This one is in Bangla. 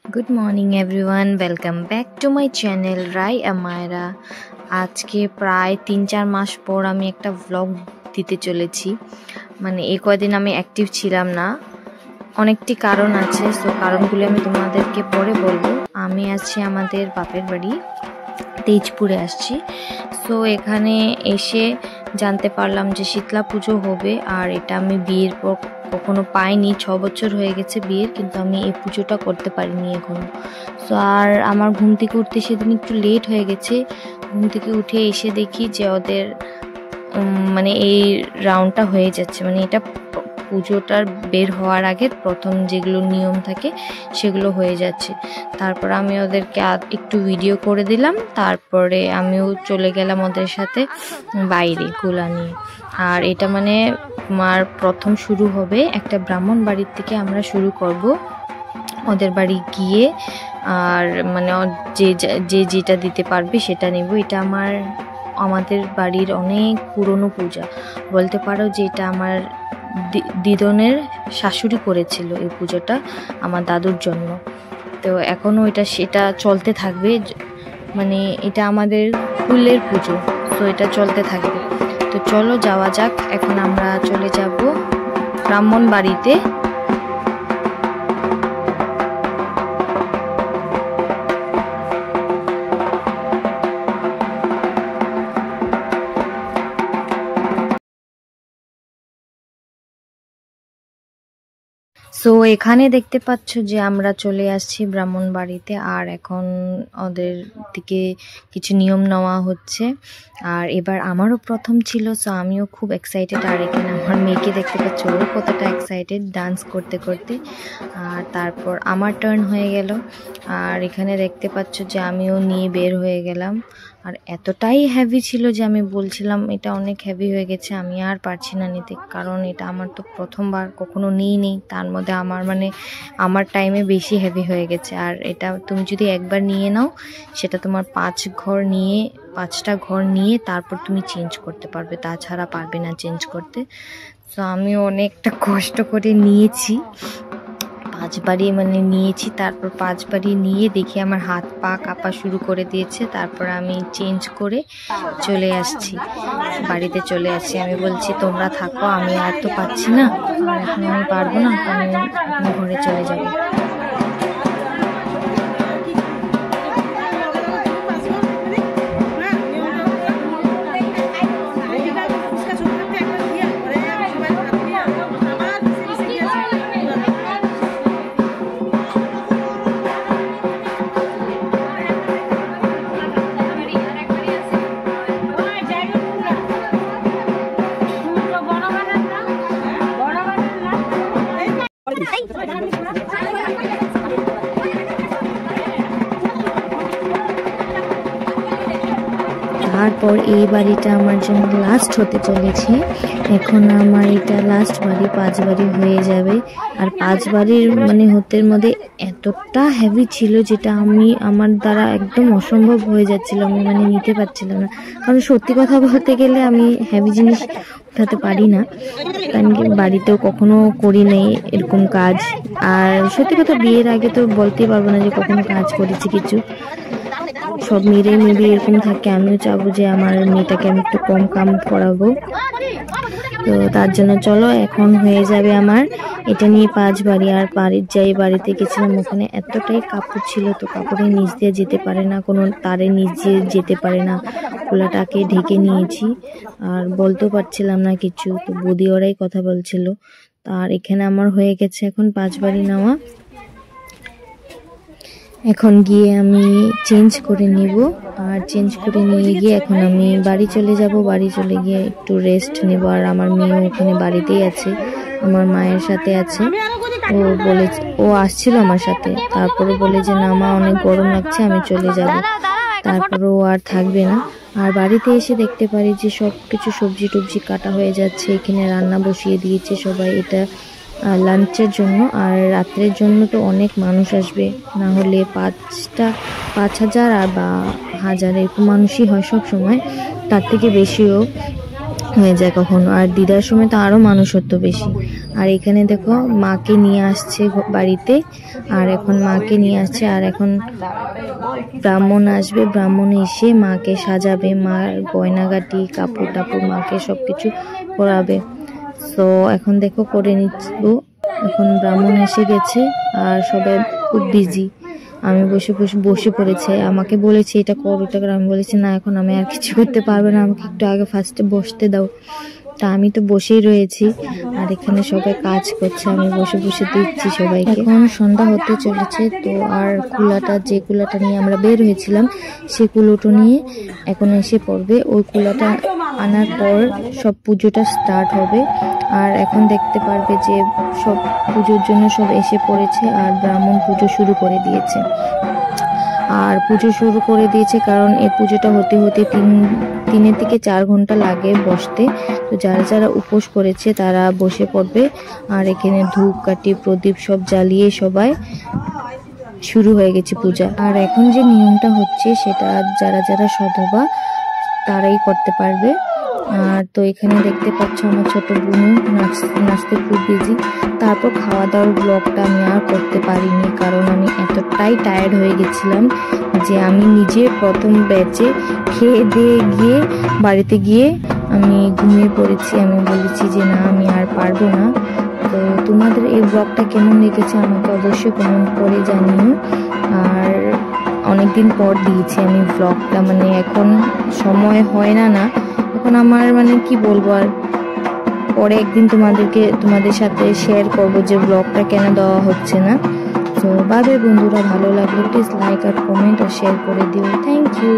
Good morning everyone, welcome back to my channel Rai Amayra. आज के प्राय 3-4 मास पर आमी एक व्लग दीते चलेছি। মানে এই কয়দিন আমি অ্যাক্টিভ ছিলাম না, অনেকটি কারণ আছে। সো কারণগুলো আমি তোমাদেরকে পরে বলবো। আমি আছি আমাদের বাপের বাড়ি তেজপুরে আসছি। সো এখানে এসে জানতে পারলাম যে শীতলা পুজো হবে, আর এটা আমি বিয়ের পর কখনো পাইনি। 6 বছর হয়ে গেছে বিয়ের, কিন্তু আমি এই পুজোটা করতে পারিনি এখনো। সো আর আমার ঘুম থেকে উঠতে সেদিন একটু লেট হয়ে গেছে। ঘুম থেকে উঠে এসে দেখি যে ওদের মানে এই রাউন্ডটা হয়ে যাচ্ছে, মানে এটা পুজোটার বের হওয়ার আগে প্রথম যেগুলো নিয়ম থাকে সেগুলো হয়ে যাচ্ছে। তারপর আমি ওদেরকে একটু ভিডিও করে দিলাম, তারপরে আমিও চলে গেলাম ওদের সাথে বাইরে কুলা নিয়ে। আর এটা মানে আমার প্রথম শুরু হবে একটা ব্রাহ্মণ বাড়ির থেকে, আমরা শুরু করব ওদের বাড়ি গিয়ে। আর মানে যে যেটা দিতে পারবে সেটা নেব। এটা আমাদের বাড়ির অনেক পুরনো পূজা বলতে পারো, যে এটা আমার দিদনের শাশুড়ি করেছিল এই পুজোটা আমার দাদুর জন্য। তো এখনও সেটা চলতে থাকবে, মানে এটা আমাদের কুলের পুজো, তো এটা চলতে থাকবে। তো চলো যাওয়া যাক। এখন আমরা চলে যাব ব্রাহ্মণ বাড়িতে। সো এখানে দেখতে পাচ্ছ যে আমরা চলে আসছি ব্রাহ্মণ বাড়িতে। আর এখন ওদের দিকে কিছু নিয়ম নেওয়া হচ্ছে। আর এবার আমারও প্রথম ছিল, সো আমিও খুব এক্সাইটেড। আর এখানে আমার মেয়েকে দেখতে পাচ্ছ, ও কতটা এক্সাইটেড ডান্স করতে করতে। আর তারপর আমার টার্ন হয়ে গেল। আর এখানে দেখতে পাচ্ছ যে আমিও নিয়ে বের হয়ে গেলাম। আর এতটাই হেভি ছিল যে আমি বলছিলাম এটা অনেক হেভি হয়ে গেছে, আমি আর পারছি না নিতে। কারণ এটা আমার তো প্রথমবার, কখনো নিই। তার মধ্যে আমার টাইমে বেশি হেভি হয়ে গেছে। আর এটা তুমি যদি একবার নিয়ে নাও, সেটা তোমার 5টা ঘর নিয়ে তারপর তুমি চেঞ্জ করতে পারবে, তাছাড়া পারবে না চেঞ্জ করতে। তো আমি অনেকটা কষ্ট করে নিয়েছি, 5 বারই মানে নিয়েছি। তারপর 5 বারই নিয়ে দেখি আমার হাত পা কাঁপা শুরু করে দিয়েছে। তারপর আমি চেঞ্জ করে চলে আসছি, বাড়িতে চলে আসছি। আমি বলছি তোমরা থাকো, আমি আর তো পাচ্ছি না, আর এখন আমি পারবো না, আমি ঘরে চলে যাবো। তারপর এই বাড়িটা আমার জন্য লাস্ট হতে চলেছে। এখন আমার এটা লাস্ট বাড়ি, 5 বাড়ি হয়ে যাবে। আর 5 বাড়ির মানে হতের মধ্যে এতটা হেভি ছিল, যেটা আমার দ্বারা একদম অসম্ভব হয়ে যাচ্ছিল। আমি মানে নিতে পারছিলাম না। কারণ সত্যি কথা বলতে গেলে আমি হেভি জিনিস উঠাতে পারি না, কারণ কি বাড়িতেও কখনো করি নেই এরকম কাজ। আর সত্যি কথা বিয়ের আগে তো বলতেই পারবো না যে কখনো কাজ করেছি কিছু। সব মেয়েরা মেবি এরকম থাকে। আমিও চাবো যে আমার মেয়েটাকে আমি একটু কম কাম করাবো। তো তার জন্য চলো এখন হয়ে যাবে আমার এটা নিয়ে 5 বাড়ি। আর বাড়িতে গেছিলাম, ওখানে এতটাই কাপড় ছিল, তো কাপড়ের নিচ দিয়ে যেতে পারে না, কোনো তারের নিচ দিয়ে যেতে পারে না। খোলাটাকে ঢেকে নিয়েছি, আর বলতেও পারছিলাম না কিছু। তো বৌদি ওরাই কথা বলছিল। আর এখানে আমার হয়ে গেছে এখন 5 বাড়ি নেওয়া। এখন গিয়ে আমি চেঞ্জ করে নিব। আর চেঞ্জ করে নিয়ে গিয়ে এখন আমি বাড়ি চলে যাব। বাড়ি চলে গিয়ে একটু রেস্ট নেব। আর আমার মেয়েও ওখানে বাড়িতেই আছে, আমার মায়ের সাথে আছে। ও আসছিল আমার সাথে, তারপরে বলে যে না মা অনেক গরম লাগছে, আমি চলে যাব। তারপরে ও আর থাকবে না। আর বাড়িতে এসে দেখতে পারি যে সব কিছু সবজি টবজি কাটা হয়ে যাচ্ছে। এখানে রান্না বসিয়ে দিয়েছে সবাই, এটা লাঞ্চের জন্য। আর রাত্রের জন্য তো অনেক মানুষ আসবে, না হলে 5,000 আর বা 1000 এরকম মানুষই হয় সব সময়, তার থেকে বেশিও হয়ে যায় কখনো। আর দিদার সময় তো আরও মানুষ হতো বেশি। আর এখানে দেখো মাকে নিয়ে আসছে বাড়িতে, আর এখন মাকে নিয়ে আসছে, আর এখন ব্রাহ্মণ আসবে, ব্রাহ্মণ এসে মাকে সাজাবে, মার গয়নাগাটি কাপড় টাপড় মাকে সবকিছু করাবে। তো এখন দেখো করে নিচ্ছিল, এখন ব্রাহ্মণ এসে গেছে আর সবাই খুব বিজি। আমি বসে পড়েছে, আমাকে বলেছে এটা কর ওটা কর, আমি বলেছি না এখন আমি আর কিছু করতে পারবো না, আমাকে একটু আগে ফার্স্টে বসতে দাও। তা আমি তো বসেই রয়েছি, আর এখানে সবাই কাজ করছে, আমি বসে দিচ্ছি সবাইকে। এখন সন্ধ্যা হতে চলেছে, তো আর যে কুলাটা নিয়ে আমরা বের হয়েছিলাম সেই কুলোটো নিয়ে এখন এসে পড়বে। ওই কুলাটা আনার পর সব পুজোটা স্টার্ট হবে। আর এখন দেখতে পারবে যে সব পুজোর জন্য সব এসে পড়েছে, আর ব্রাহ্মণ পুজো শুরু করে দিয়েছে। কারণ এই পুজোটা হতে 3 থেকে 4 ঘন্টা লাগে বসতে। তো যারা উপোস করেছে তারা বসে পড়বে, আর এখানে ধূপকাঠি প্রদীপ সব জ্বালিয়ে সবাই শুরু হয়ে গেছে পূজা। আর এখন যে নিয়মটা হচ্ছে সেটা যারা সধবা তারাই করতে পারবে। আর তো এখানে দেখতে পাচ্ছ আমার ছোট বোনু নাচতে খুব বিজি। তারপর খাওয়া দাওয়ার ব্লগটা আমি আর করতে পারিনি, কারণ আমি এতটাই টায়ার্ড হয়ে গেছিলাম যে আমি নিজে প্রথম ব্যাচে খেয়ে দিয়ে গিয়ে বাড়িতে গিয়ে আমি ঘুমিয়ে পড়েছি। আমি বলেছি যে না আমি আর পারবো না। তো তোমাদের এই ব্লগটা কেমন লেগেছে আমাকে অবশ্যই কমেন্ট করে জানিও। আর অনেকদিন পর দিয়েছি আমি ব্লগটা, মানে এখন সময় হয় না এখন আমার, মানে কি বলবো, আর পরে একদিন তোমাদের সাথে শেয়ার করবো যে ব্লগটা কেন দেওয়া হচ্ছে না। তো বাই বাই বন্ধুরা, ভালো লাগলে প্লিজ লাইক আর কমেন্ট আর শেয়ার করে দিও। Thank you.